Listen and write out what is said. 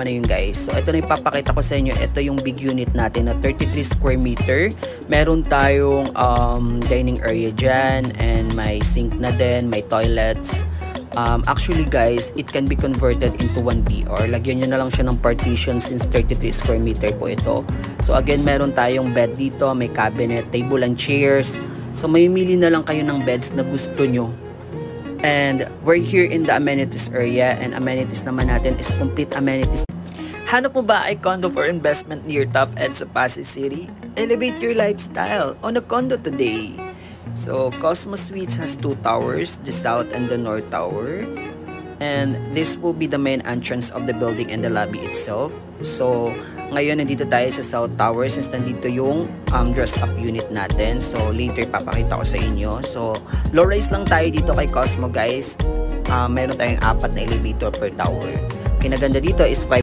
na yun guys. So ito na ipapakita ko sa inyo. Ito yung big unit natin na 33 square meter. Meron tayong dining area dyan and may sink na din, may toilets. Actually guys, it can be converted into 1BR. Lagyan nyo na lang siya ng partition since 33 square meter po ito. So again, meron tayong bed dito, may cabinet, table and chairs. So mamimili na lang kayo ng beds na gusto nyo. And we're here in the amenities area, and amenities naman natin is complete amenities. Hanap mo ba ay condo for investment near Taft Ed sa Pasay City? Elevate your lifestyle on a condo today. So Cosmos Suites has 2 towers, the south and the north tower. And this will be the main entrance of the building and the lobby itself. So ngayon nandito tayo sa south tower since nandito yung dressed up unit natin. So later papakita ko sa inyo. So low rise lang tayo dito kay Cosmo guys. Meron tayong 4 na elevator per tower. Kinaganda dito is 5